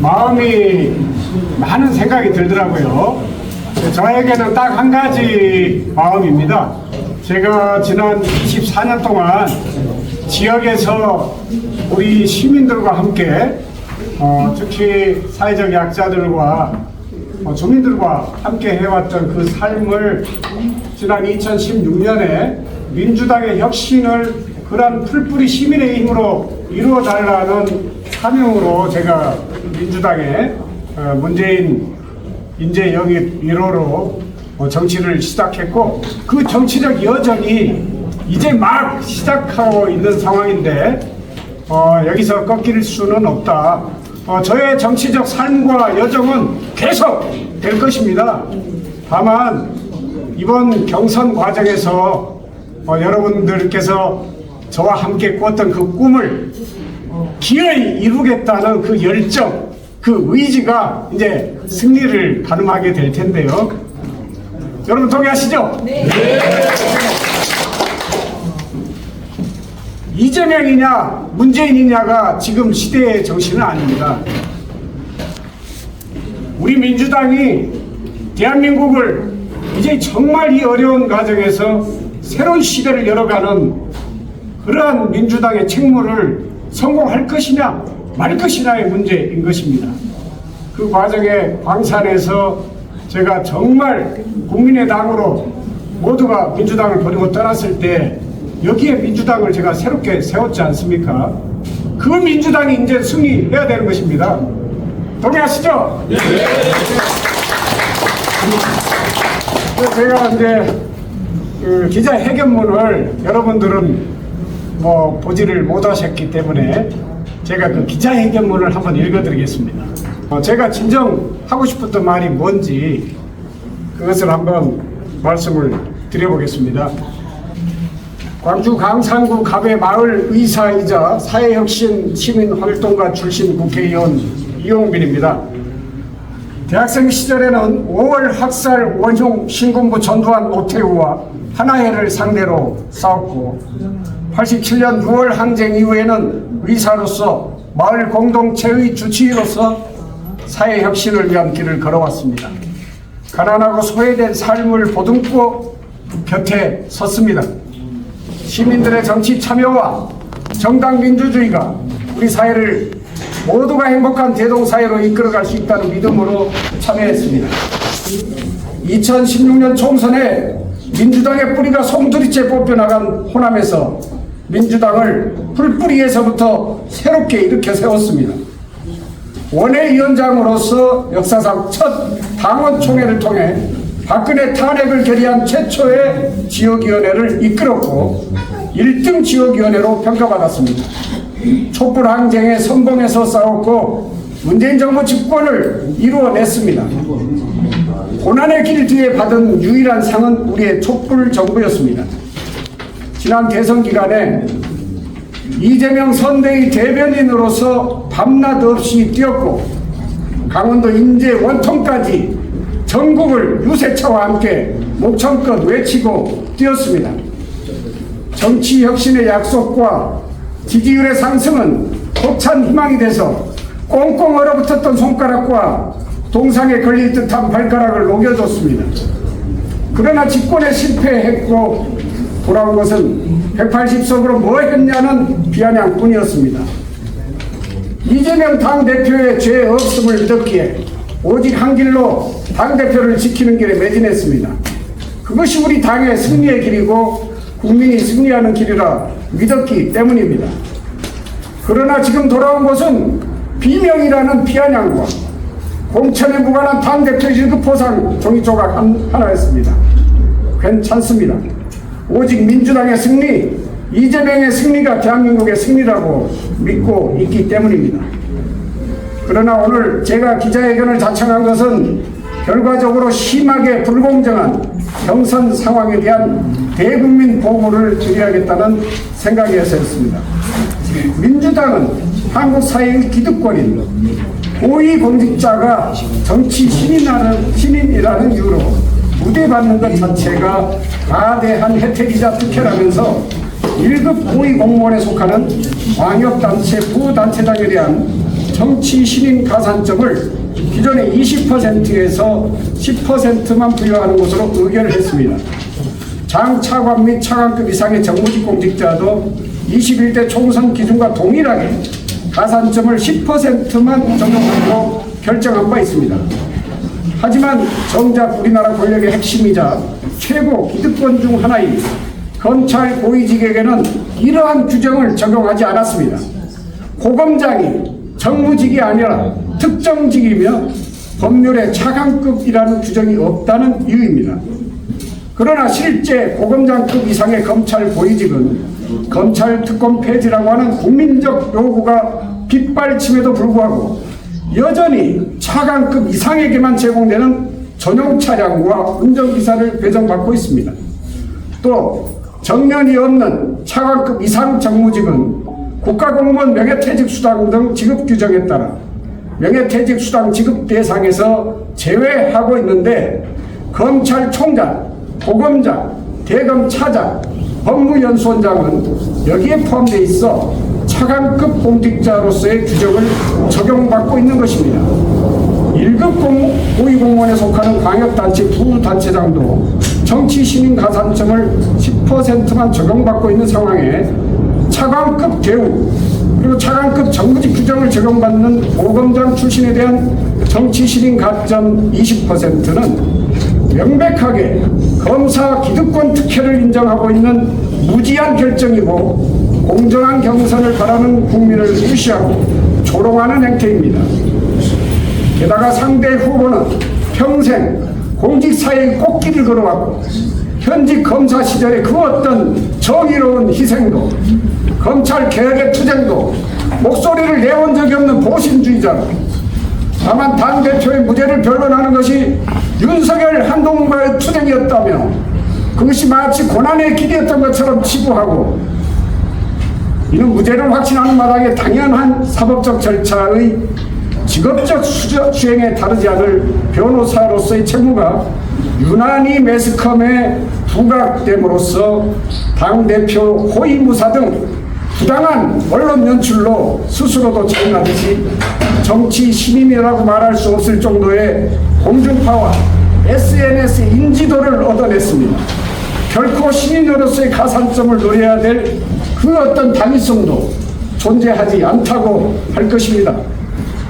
마음이 많은 생각이 들더라고요. 저에게는 딱 한 가지 마음입니다. 제가 지난 24년 동안 지역에서 우리 시민들과 함께 특히 사회적 약자들과 주민들과 함께 해왔던 그 삶을 지난 2016년에 민주당의 혁신을 그런 풀뿌리 시민의 힘으로 이루어달라는 사명으로 제가 민주당의 문재인 인재 영입 1호로 정치를 시작했고, 그 정치적 여정이 이제 막 시작하고 있는 상황인데 여기서 꺾일 수는 없다. 저의 정치적 삶과 여정은 계속 될 것입니다. 다만 이번 경선 과정에서 여러분들께서 저와 함께 꿨던 그 꿈을 기어이 이루겠다는 그 열정, 그 의지가 이제 승리를 가늠하게 될 텐데요. 여러분 동의하시죠? 네. 이재명이냐 문재인이냐가 지금 시대의 정신은 아닙니다. 우리 민주당이 대한민국을 이제 정말 이 어려운 과정에서 새로운 시대를 열어가는 그러한 민주당의 책무를 성공할 것이냐 말 것이냐의 문제인 것입니다. 그 과정에 광산에서 제가 정말 국민의당으로 모두가 민주당을 버리고 떠났을 때 여기에 민주당을 제가 새롭게 세웠지 않습니까? 그 민주당이 이제 승리해야 되는 것입니다. 동의하시죠? 네. 제가 이제 그 기자회견문을 여러분들은 보지를 못하셨기 때문에 제가 그 기자회견문을 한번 읽어드리겠습니다. 제가 진정 하고 싶었던 말이 뭔지 그것을 한번 말씀을 드려보겠습니다. 광주 강산구 갑의 마을 의사이자 사회혁신 시민활동가 출신 국회의원 이용빈입니다. 대학생 시절에는 5월 학살 원흉 신군부 전두환 노태우와 하나회를 상대로 싸웠고 87년 6월 항쟁 이후에는 의사로서 마을 공동체의 주치의로서 사회혁신을 위한 길을 걸어왔습니다. 가난하고 소외된 삶을 보듬고 곁에 섰습니다. 시민들의 정치 참여와 정당 민주주의가 우리 사회를 모두가 행복한 대동사회로 이끌어갈 수 있다는 믿음으로 참여했습니다. 2016년 총선에 민주당의 뿌리가 송두리째 뽑혀나간 호남에서 민주당을 풀뿌리에서부터 새롭게 일으켜 세웠습니다. 원외위원장으로서 역사상 첫 당원총회를 통해 박근혜 탄핵을 결의한 최초의 지역위원회를 이끌었고 1등 지역위원회로 평가받았습니다. 촛불항쟁에 성공해서 싸웠고 문재인 정부 집권을 이루어냈습니다. 고난의 길 뒤에 받은 유일한 상은 우리의 촛불 정부였습니다. 지난 대선 기간에 이재명 선대위 대변인으로서 밤낮 없이 뛰었고 강원도 인제 원통까지 전국을 유세차와 함께 목청껏 외치고 뛰었습니다. 정치 혁신의 약속과 지지율의 상승은 벅찬 희망이 돼서 꽁꽁 얼어붙었던 손가락과 동상에 걸릴 듯한 발가락을 녹여줬습니다. 그러나 집권에 실패했고 돌아온 것은 180석으로 뭐 했냐는 비아냥뿐이었습니다. 이재명 당대표의 죄 없음을 믿었기에 오직 한 길로 당대표를 지키는 길에 매진했습니다. 그것이 우리 당의 승리의 길이고 국민이 승리하는 길이라 믿었기 때문입니다. 그러나 지금 돌아온 것은 비명이라는 비아냥과 공천에 무관한 당대표 1급 포상 종이조각 하나였습니다. 괜찮습니다. 오직 민주당의 승리, 이재명의 승리가 대한민국의 승리라고 믿고 있기 때문입니다. 그러나 오늘 제가 기자회견을 자청한 것은 결과적으로 심하게 불공정한 경선 상황에 대한 대국민 보고를 드려야겠다는 생각이었습니다. 민주당은 한국 사회의 기득권인 고위공직자가 정치 신인이라는 이유로 우대받는 것 자체가 가대한 혜택이자 특혜라면서 1급 고위공무원에 속하는 광역단체 부단체장에 대한 정치 신인 가산점을 기존의 20%에서 10%만 부여하는 것으로 의결을 했습니다. 장 차관 및 차관급 이상의 정무직 공직자도 21대 총선 기준과 동일하게 가산점을 10%만 적용하기로 결정한 바 있습니다. 하지만 정작 우리나라 권력의 핵심이자 최고 기득권 중 하나인 검찰 고위직에게는 이러한 규정을 적용하지 않았습니다. 고검장이 정무직이 아니라 특정직이며 법률에 차관급이라는 규정이 없다는 이유입니다. 그러나 실제 고검장급 이상의 검찰 고위직은 검찰 특권 폐지라고 하는 국민적 요구가 빗발침에도 불구하고 여전히 차관급 이상에게만 제공되는 전용 차량과 운전기사를 배정받고 있습니다. 또 정년이 없는 차관급 이상 정무직은 국가공무원 명예퇴직수당 등 지급 규정에 따라 명예퇴직수당 지급 대상에서 제외하고 있는데 검찰총장, 고검장, 대검차장, 법무연수원장은 여기에 포함되어 있어 차관급 공직자로서의 규정을 적용받고 있는 것입니다. 1급 고위공무원에 속하는 광역단체 부단체장도 정치신인 가산점을 10%만 적용받고 있는 상황에 차관급 대우 그리고 차관급 정무직 규정을 적용받는 고검장 출신에 대한 정치신인 가점 20%는 명백하게 검사 기득권 특혜를 인정하고 있는 무지한 결정이고 공정한 경선을 바라는 국민을 무시하고 조롱하는 행태입니다. 게다가 상대 후보는 평생 공직사회의 꽃길을 걸어왔고 현직 검사 시절의 그 어떤 정의로운 희생도 검찰 개혁의 투쟁도 목소리를 내온 적이 없는 보신주의자로 다만 당대표의 무죄를 변론하는 것이 윤석열 한동훈과의 투쟁이었다며 그것이 마치 고난의 길이었던 것처럼 치부하고 이는 무죄를 확신하는 마당에 당연한 사법적 절차의 직업적 수행에 다르지 않을 변호사로서의 책무가 유난히 매스컴에 부각됨으로써 당대표 호위무사 등 부당한 언론 연출로 스스로도 자인하듯이 정치 신임이라고 말할 수 없을 정도의 공중파와 SNS 인지도를 얻어냈습니다. 결코 신인으로서의 가산점을 노려야 될 그 어떤 당위성도 존재하지 않다고 할 것입니다.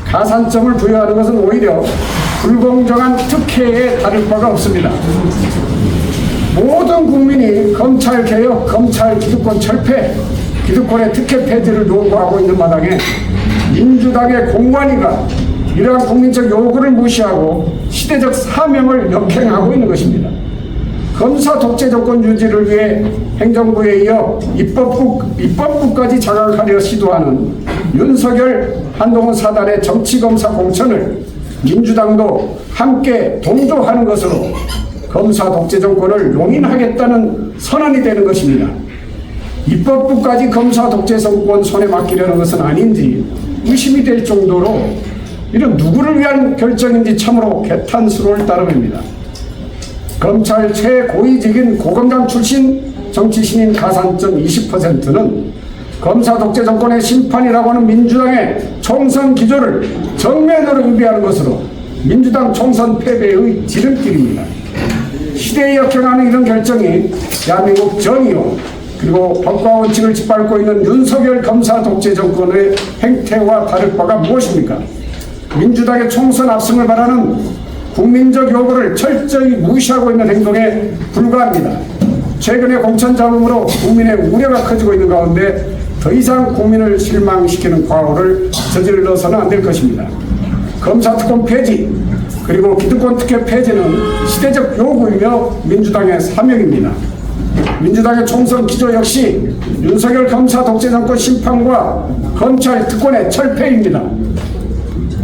가산점을 부여하는 것은 오히려 불공정한 특혜에 다를 바가 없습니다. 모든 국민이 검찰개혁, 검찰 기득권 철폐, 기득권의 특혜 폐지를 요구하고 있는 마당에 민주당의 공관위가 이러한 국민적 요구를 무시하고 시대적 사명을 역행하고 있는 것입니다. 검사 독재 정권 유지를 위해 행정부에 이어 입법부까지 장악하려 시도하는 윤석열 한동훈 사단의 정치검사 공천을 민주당도 함께 동조하는 것으로 검사 독재 정권을 용인하겠다는 선언이 되는 것입니다. 입법부까지 검사 독재 정권 손에 맡기려는 것은 아닌지 의심이 될 정도로 이런 누구를 위한 결정인지 참으로 개탄스러울 따름입니다. 검찰 최고위직인 고검장 출신 정치신인 가산점 20%는 검사 독재 정권의 심판이라고 하는 민주당의 총선 기조를 정면으로 위배하는 것으로 민주당 총선 패배의 지름길입니다. 시대에 역행하는 이런 결정이 대한민국 정의요 그리고 법과 원칙을 짓밟고 있는 윤석열 검사 독재 정권의 행태와 다를 바가 무엇입니까? 민주당의 총선 압승을 바라는 국민적 요구를 철저히 무시하고 있는 행동에 불과합니다. 최근의 공천 잡음으로 국민의 우려가 커지고 있는 가운데 더 이상 국민을 실망시키는 과오를 저질러서는 안 될 것입니다. 검사특권 폐지 그리고 기득권 특혜 폐지는 시대적 요구이며 민주당의 사명입니다. 민주당의 총선 기조 역시 윤석열 검사 독재 정권 심판과 검찰 특권의 철폐입니다.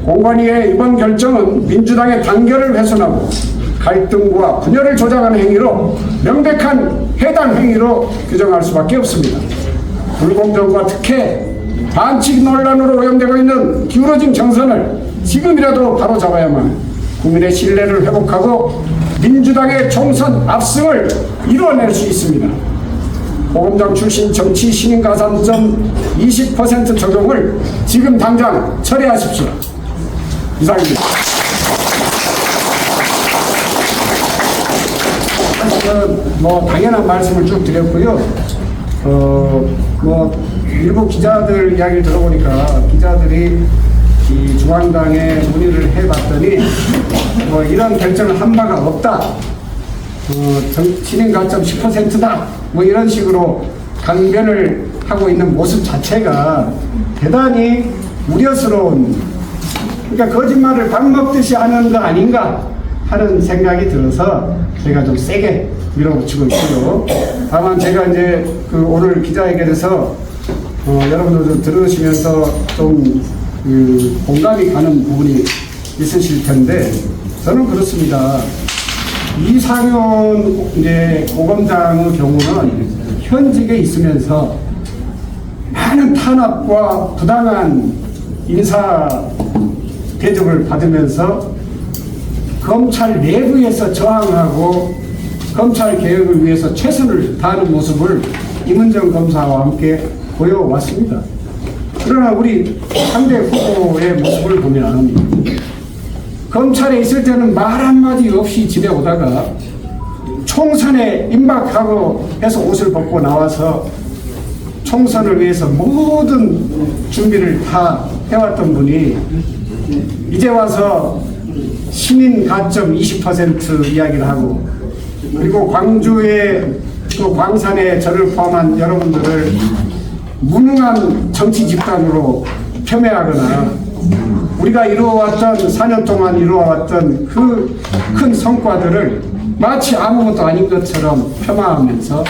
공관위의 이번 결정은 민주당의 단결을 훼손하고 갈등과 분열을 조장하는 행위로 명백한 해당 행위로 규정할 수밖에 없습니다. 불공정과 특혜, 반칙 논란으로 오염되고 있는 기울어진 정선을 지금이라도 바로잡아야만 국민의 신뢰를 회복하고 민주당의 총선 압승을 이루어낼 수 있습니다. 보검장 출신 정치 신인 가산점 20% 적용을 지금 당장 철회하십시오. 이상입니다. 뭐 당연한 말씀을 쭉 드렸고요. 뭐 일부 기자들 이야기를 들어보니까 기자들이 이 중앙당에 문의를 해봤더니 뭐 이런 결정을 한 바가 없다. 신인 가점 10%다. 뭐 이런 식으로 강변을 하고 있는 모습 자체가 대단히 우려스러운, 그러니까 거짓말을 밥 먹듯이 하는 거 아닌가 하는 생각이 들어서 제가 좀 세게 밀어붙이고 있고요. 다만 제가 이제 오늘 기자회견에서 여러분들 들으시면서 좀 공감이 가는 부분이 있으실 텐데, 저는 그렇습니다. 이상현 이제 고검장의 경우는 현직에 있으면서 많은 탄압과 부당한 인사 대접을 받으면서 검찰 내부에서 저항하고 검찰 개혁을 위해서 최선을 다하는 모습을 임은정 검사와 함께 보여왔습니다. 그러나 우리 상대 후보의 모습을 보면 검찰에 있을 때는 말 한마디 없이 지내오다가 총선에 임박하고 해서 옷을 벗고 나와서 총선을 위해서 모든 준비를 다 해왔던 분이 이제 와서 신인 가점 20% 이야기를 하고, 그리고 광주에 또 광산에 저를 포함한 여러분들을 무능한 정치 집단으로 폄훼하거나 우리가 이루어왔던 4년 동안 이루어왔던 그 큰 성과들을 마치 아무것도 아닌 것처럼 폄하하면서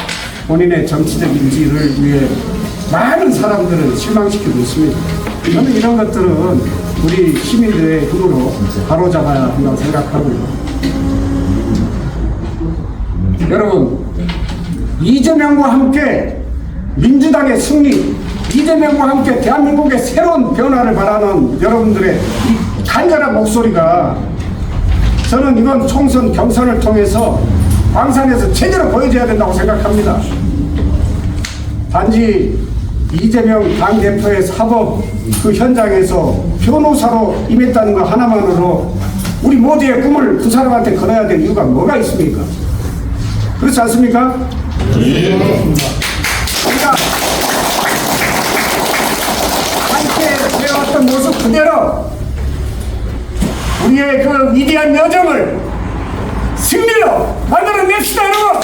본인의 정치적 인지를 위해 많은 사람들을 실망시키고 있습니다. 저는 이런 것들은 우리 시민들의 힘으로 바로잡아야 한다고 생각하고요. 여러분, 이재명과 함께 민주당의 승리, 이재명과 함께 대한민국의 새로운 변화를 바라는 여러분들의 이 간절한 목소리가 저는 이번 총선 경선을 통해서 광산에서 제대로 보여줘야 된다고 생각합니다. 단지 이재명 당대표의 사법 그 현장에서 변호사로 임했다는 것 하나만으로 우리 모두의 꿈을 그 사람한테 걸어야 될 이유가 뭐가 있습니까? 그렇지 않습니까? 네. 우리가 함께 되어왔던 모습 그대로 우리의 그 위대한 여정을 승리로 만들어냅시다, 여러분!